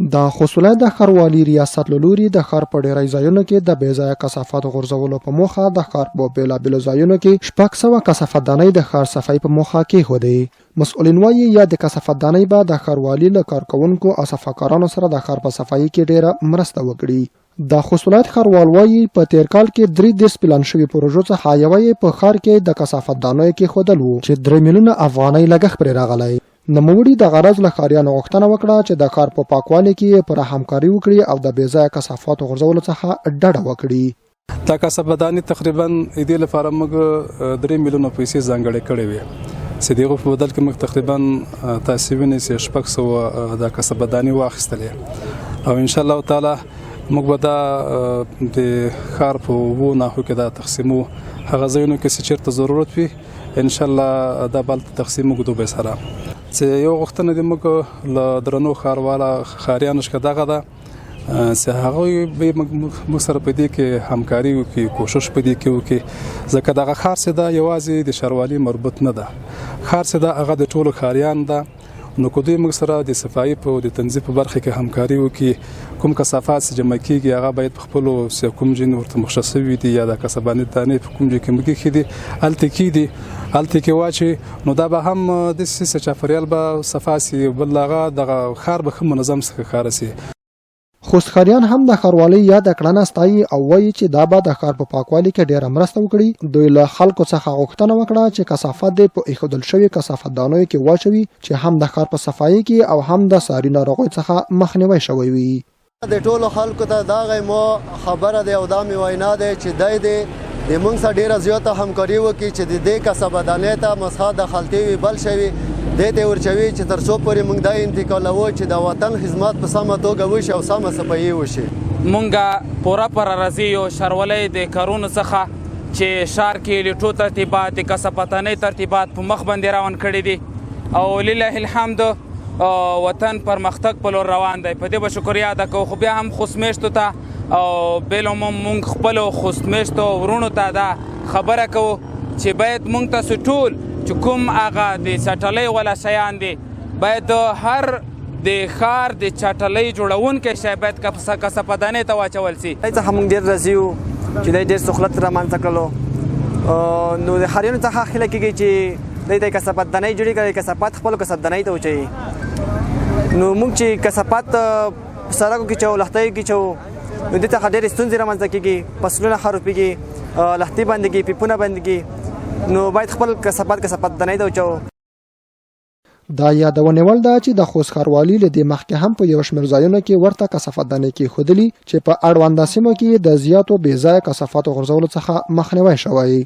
د خوست ولایت د ښاروالي ریاست له لوري د ښار په ډیری ځایونو کې د بې ځایه کثافاتو غورځولو په موخه د ښار په بېلابېلو ځایونو کې 600 کثافت دانۍ د ښار صفایي په موخه کېښودې. مسؤلین وایي یا د کثافت دانۍ به د ښاروالي له کارکوونکو او صفاکارانو سره د ښار په صفایي کې ډیره مرسته وکړي. د خوست ولایت ښاروال وایي په تیر کال کې 3 پلان شوي پروژو څخه یوه یې په ښار کې د کثافت دانیو کېښودل و چې 3 میلیونه افغانۍ لګښت پرې راغلی. نوموړي د غرض له ښاریانو غوښتنه وکړه چې د ښار په پاکوالي کې پوره همکاري وکړي او د بې ځایه کثافاتو غورځولو څخه ډډه وکړي. دا کثافت دانۍ تقریبا دې لپاره موږ 3 میلیونه پیسې ځانګړې کړې وې چې دغه په بدل کې موږ تقریبا تاسو وینئ چې 600 د کثافت دانۍ واخیستلې او ان شاء الله تعالی موږ به دا د ښار په وو ناحو کې دا تقسیمو هغه ځایونو کې چې چیرته ضرورت وي ان شاء الله دا بل تقسیم وګدو به سره چې یو غوښتنه د موږ له درنو ښارواله ښاریانو څخه دغه ده چې هغه به موږ سره په دې کې همکاري وکړي کوشش په دې کې وکړي ځکه دغه ښار چې دا یوازې د ښاروالۍ مربوط نه ده ښار چې دا هغه د ټولو ښاریان ده نو که دوی موږ سره د صفایي په د تنظیم په برخه کې همکاري وکړي کوم کثافات چې جمع کیږي هغه باید په خپلو کوم ځای ورته مختص وي دي یا د کثافت دانې په کوم ځای کې موږ کې دي هلته کې واچي نو دا به هم د سیسه چاپریال به صفاسي بل هغه دغه ښار به منظم څخه ښکاره سي. خوستخاریان هم د ښاروالۍ یاد کړنه ستایي او وایي چې دا به د ښار په پاکوالي کې ډیره مرسته وکړي. دوی له خلکو څخه غوښتنه وکړه چې کثافات دې په ایښودل شوي کثافت دانیو کې واچوي چې هم د ښار په صفایي کې او هم د ساري ناروغیو څخه مخنیوی شوی وي. د ټولو خلکو ته دا غیمو خبره دی او دا مې وینا دی چې دای دې د موږ سره ډیره زیاته همکاري وکړي چې د دې کثافت دانې ته مسخه د خلطې وي بل شوي دې ته ورچوي چې تر څو پورې موږ دا انتقالوو چې د وطن خدمت په سمه توګه وشي او سمه صفایي وشي. مونږ پوره پر راځي یو ښاروالۍ د کارونو څخه چې ښار کې لیټو ترتیبات د کثافت دانۍ ترتیبات په مخ باندې روان کړي دي او لله الحمد وطن پرمختګ په لور روان دی. په دې به شکریا ادا کوو خو بیا هم خوست میشتو ته او بالعموم مونږ خپلو خوست میشتو ورونو ته دا خبره کوو چې باید مونږ تاسو ټول چې کوم هغه د چټلۍ والا شیان دي باید هر د ښار د چټلۍ جوړونکی شی باید کثافت دانۍ ته واچول سي. څخه موږ ډېر راضي یو چې دی ډېر سهولت رامنځته کړلو نو د ښاریانو څخه هیله کېږي چې دی د کثافت دانۍ جوړې کړي کثافات خپلو کثافت دانۍ ته واچوي نو موږ چې کثافات په سړکو کې چوو لښتیو کې چوو نو دې څخه ډېرې ستونزې رامنځته کېږي فصلونه خرابېږي لښتې بندېږي پیپونه بندېږي نو باید خپل کثافات دانۍ ته واچوو. دا یادونه ول ده چې د خوست ښاروالي له دې مخکې هم په یو شمېر ځایونو کې ورته کثافت دانۍ کېښودلي چې په اړونده سیمو کې د زیاتو بې ځایه کثافاتو غورځولو څخه مخنیوی شوی.